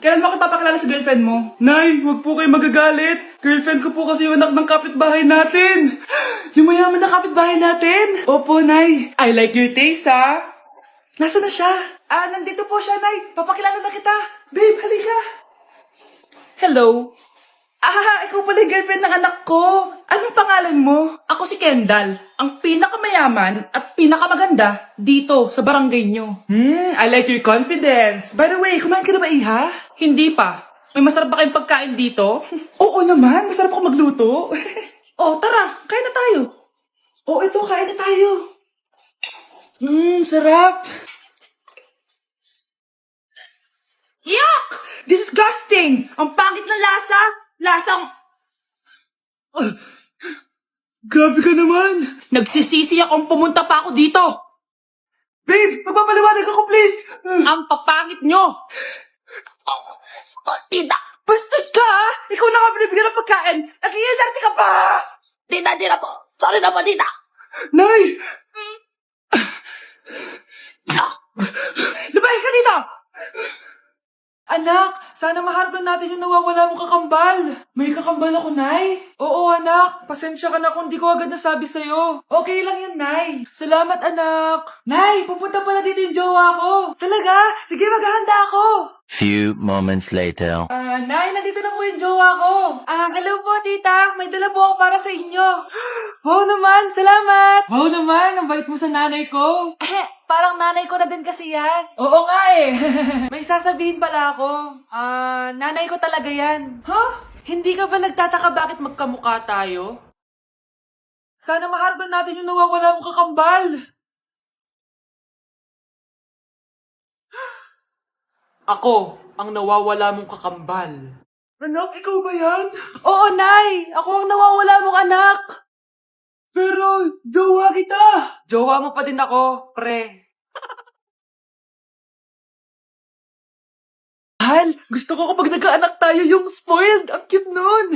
Kailan mo ako papakilala sa girlfriend mo? Nay, wag po kayo magagalit. Girlfriend ko po kasi yung anak ng kapitbahay natin. Yung mayaman na kapitbahay natin. Opo, Nay. I like your taste, ha? Nasaan na siya? Nandito po siya, Nay. Papakilala na kita. Babe, halika. Hello. Ikaw pala yung girlfriend ng anak ko. Anong pangalan mo? Ako si Kendall, ang pinakamayaman at pinakamaganda dito sa barangay nyo. I like your confidence. By the way, kumain ka na ba, Iha? Hindi pa. May masarap ba kayong pagkain dito? Oo naman, masarap ako magluto. Tara, kain na tayo. Ito, kain na tayo. Sarap. Yuck! Disgusting! Ang pangit na lasa! Lasang... Grabe ka naman! Nagsisisi akong pumunta pa ako dito! Babe, magpapaliwanag ako please! Ang papangit nyo! Tita! Bastos ka ha! Ikaw na nga binibigyan ng pagkain! Nag-iinarte ka pa! Tita po! Sorry na po, tita! Nay! Lumayas ka dito! Anak, sana maharap lang natin yung nawawala mong kakambal. May kakambal ako, Nay. Oo, anak. Pasensya ka na kung di ko agad nasabi sa'yo. Okay lang yun, Nay. Salamat, anak. Nay, pupunta pala dito yung jowa ko. Talaga? Sige, maghahanda ako. Few moments later. Nay, nandito na po yung jowa ko. Hello po, tita. May dala po ako para sa inyo. Wow naman, salamat. Wow naman, ang bait mo sa nanay ko. Parang nanay ko na din kasi yan. Oo nga eh. May sasabihin pala ako. Nanay ko talaga yan. Hindi ka ba nagtataka bakit magkamukha tayo? Sana maharap natin yung nawawala mong kakambal. Ako, ang nawawala mong kakambal. Anak, ikaw ba yan? Oo, Nay! Ako ang nawawala mong anak! Pero, jowa kita! Jowa mo pa din ako, pre. Mahal, gusto ko kapag nagkaanak tayo yung spoiled. Ang cute nun!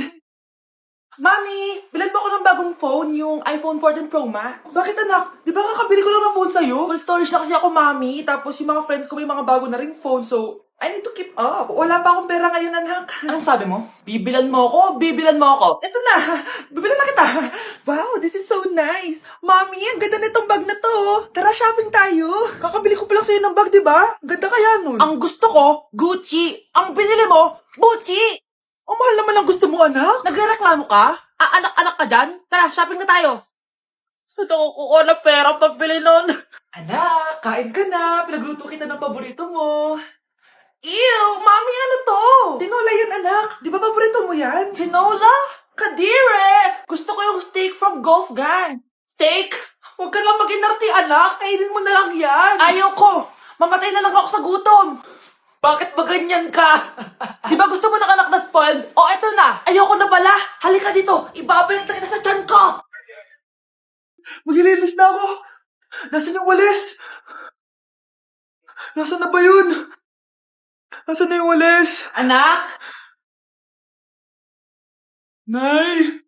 Mami, bilan mo ako ng bagong phone, yung iPhone 14 Pro Max. Bakit anak? Di ba kakabili ko lang ng phone sa'yo? Full storage na kasi ako, Mami. Tapos yung mga friends ko may mga bago na ring phone, so I need to keep up. Wala pa akong pera ngayon, anak. Anong sabi mo? Bibilan mo ako? Bibilan mo ako? Ito na! Bibilan na kita! Wow, this is so nice! Mami, ang ganda nitong bag na to! Tara, shopping tayo! Kakabili ko pa lang sa'yo ng bag, di ba? Ganda kaya nun? Ang gusto ko, Gucci! Ang binili mo, Gucci! Ang mahal naman ang gusto mo, anak! Nagreklamo ka? Anak-anak ka dyan? Tara, shopping na tayo! Saan ako kukuha ng pera pambili nun? Anak, kain ka na! Pinagluto kita ng paborito mo! Ew! Mami, ano to? Tinola yan, anak. Di ba paborito mo yan? Tinola? Kadire! Gusto ko yung steak from Gulf Gang. Steak? Huwag ka lang mag-inarte, anak. Kainin mo na lang yan. Ayaw ko. Mamatay na lang ako sa gutom. Bakit ba ganyan ka? Di ba gusto mo ng anak na spoiled? O, eto na. Ayoko na pala. Halika dito. Ibabalik na kita sa tiyan ko. Maglilinis na ako. Nasaan yung walis? Nasaan na ba yun? Nasaan na yung walis? Anak? Nay!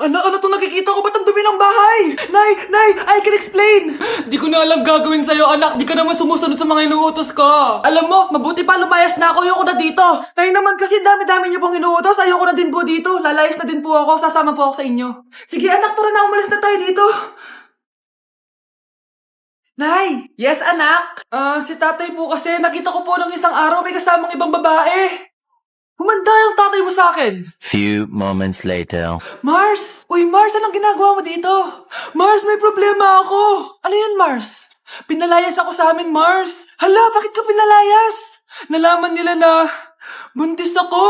Anak, ano itong nakikita ko? Ba't ang dumi ng bahay? Nay! I can explain! Di ko na alam gagawin sa'yo, anak. Di ka naman sumusunod sa mga inuutos ko. Alam mo, mabuti pa lumayas na ako. Ayoko na dito. Nay naman kasi dami-dami niyo pong inuutos. Ayoko na din po dito. Lalayas na din po ako. Sasama po ako sa inyo. Sige, anak, tara na. Umalis na tayo dito. Nay! Yes, anak? Si tatay po kasi nakita ko po ng isang araw may kasamang ibang babae. Humanda yung tatay mo sa akin. Few moments later. Mars! Uy, Mars, anong ginagawa mo dito? Mars, may problema ako. Ano yun, Mars? Pinalayas ako sa amin, Mars. Hala, bakit ka pinalayas? Nalaman nila na buntis ako.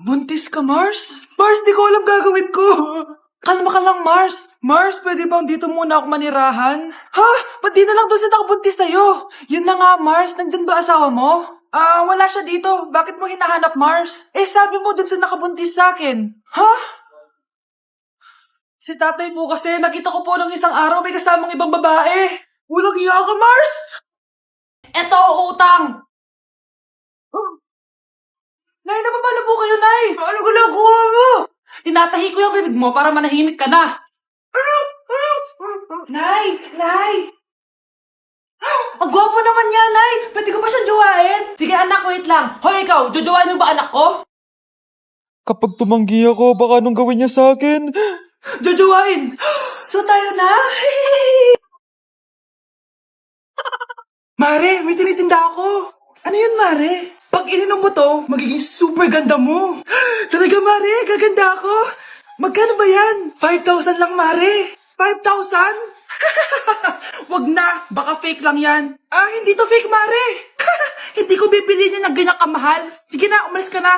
Buntis ka, Mars? Mars, di ko alam gagawin ko. Kalma ka lang, Mars. Mars, pwede bang dito muna ako manirahan? Ha? Ba't di na lang doon sa nakabuntis sa'yo? Yun na nga, Mars. Nandun ba asawa mo? Wala siya dito. Bakit mo hinahanap, Mars? Sabi mo doon sa nakabuntis sa akin. Ha? Si tatay po kasi, nakita ko po ng isang araw may kasamang ibang babae. Walang iya ka, Mars! Eto, utang! Nay, napapala po kayo, Nay! Ano ginagawa mo? Tinatahi ko yung bibig mo para manahimik ka na. Nay! Ang gwapo naman niya, Nay! Pwede ko ba siyang jowain? Sige anak, wait lang. Hoy ikaw, jojowain mo ba anak ko? Kapag tumanggi ako, baka anong gawin niya sa akin? Jojowain! So tayo na? Mare, may tinitinda ako. Ano yun, Mare? Pag ininom mo to, magiging super ganda mo. Talaga, Mare, gaganda ako. Magkano ba yan? 5,000 lang, Mare. 5,000? Wag na, baka fake lang yan. Ah, hindi to fake, Mare. Hindi ko bibili niya ng ganyan kamahal. Sige na, umalis ka na.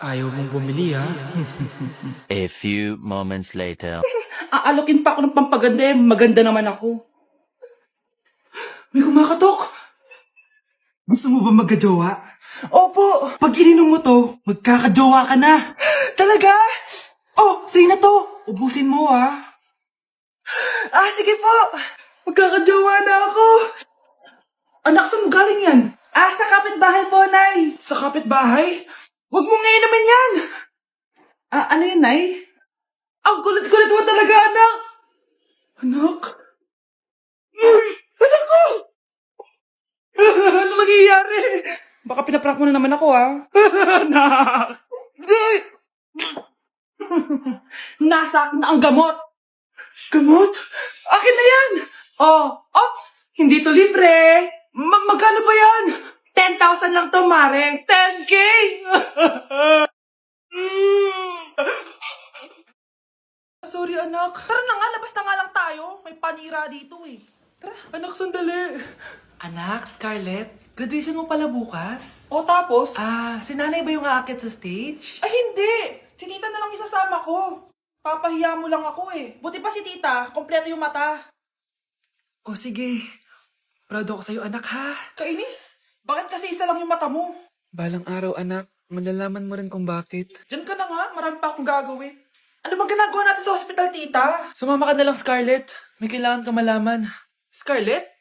Ayaw mong bumili, ha? A few moments later. Aalokin pa ako ng pampaganda eh. Maganda naman ako. May kumakatok. Gusto mo ba magkajowa? Opo. Pag ininom mo to, magkakajowa ka na. Talaga? Oh, sige na to. Ubusin mo, ha? Ah, sige po. Magkakajowa na ako. Anak, saan mo galing yan? Ah, sa kapitbahay po, Nay. Sa kapitbahay? Huwag mo nga inumin yan. Ah, ano yun, Nay? Ang kulit-kulit mo talaga, anak. Anak? Anak ko! Ano nangyayari? Baka pinaprank mo na naman ako, ha? Anak! Nasa akin na ang gamot. Gamot? Akin na yan! Oh, ops! Hindi to libre! Magkano ba yan? 10,000 lang to, Mare. 10K! Sorry, anak. Tara na nga, labas na nga lang tayo. May panira dito eh. Tara. Anak, sandali. Anak, Scarlett, graduation mo pala bukas? O tapos? Ah, si nanay ba yung aakit sa stage? Ay, hindi! Si tita na lang isasama ko. Papahiya mo lang ako eh. Buti pa si tita, kompleto yung mata. O sige, proud ako sa'yo anak ha. Kainis, bakit kasi isa lang yung mata mo? Balang araw, anak. Malalaman mo rin kung bakit. Diyan ka na nga, marami pa akong gagawin. Ano bang ginagawa natin sa hospital, tita? Sumama ka na lang, Scarlett. May kailangan ka malaman. Scarlett?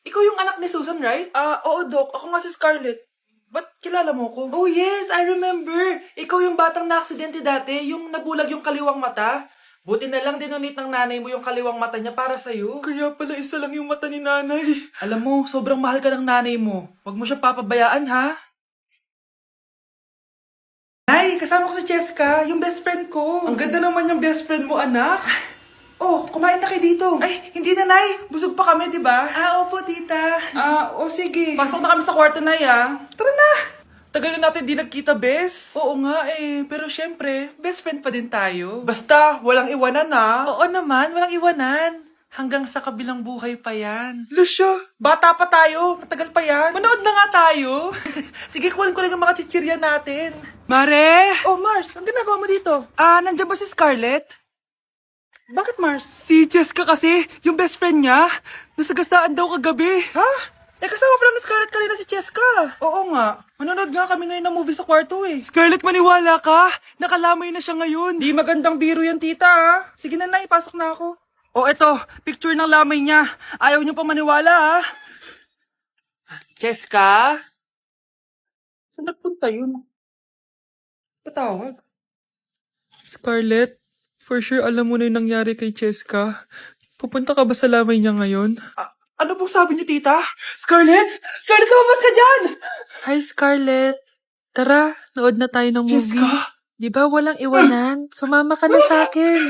Ikaw yung anak ni Susan, right? Ah, oo, Doc. Ako nga si Scarlett. Ba't kilala mo ko? Oh, yes, I remember. Ikaw yung batang na-aksidente dati, yung nabulag yung kaliwang mata. Buti na lang dinonate ng nanay mo yung kaliwang mata niya para sa'yo. Kaya pala isa lang yung mata ni nanay. Alam mo, sobrang mahal ka ng nanay mo. Huwag mo siya papabayaan, ha? Nay, kasama ko si Cheska, yung best friend ko. Ang ganda naman yung best friend mo, anak. Oh, kumain na kayo dito. Ay, hindi na, Nay. Busog pa kami, di ba? Ah, opo, tita. Ah, sige. Pasok na kami sa kwarto, Nay, ah. Tara na. Tagal na natin di nagkita, bes. Oo nga eh, pero syempre, best friend pa din tayo. Basta, walang iwanan, ah. Oo naman, walang iwanan. Hanggang sa kabilang buhay pa yan. Lucia, bata pa tayo. Matagal pa yan. Manood na nga tayo. Sige, kunin ko lang ang mga chichirya natin. Mare! Oh, Mars, ang ginagawa mo dito? Ah, nandiyan ba si Scarlett? Bakit, Mars? Si Jessica kasi, yung best friend niya, nasagasaan daw kagabi. Ha? Eh, kasama pa lang ni Scarlett kanina si Jessica. Oo nga. Manonood nga kami ngayon ng movie sa kwarto eh. Scarlett, maniwala ka. Nakalamay na siya ngayon. Di magandang biro yan, tita, ha? Sige na, Nay, pasok na ako. Oh, eto, picture ng lamay niya. Ayaw niyo pa maniwala, ha? Jessica? Saan nagpunta yun? Patawag. Scarlett, for sure alam mo na yung nangyari kay Cheska. Pupunta ka ba sa lamay niya ngayon? Ano pong sabi niyo, tita? Scarlett? Scarlett, lumabas ka dyan! Hi Scarlett. Tara, nood na tayo ng movie. Cheska? Di ba walang iwanan? Sumama ka na sa akin.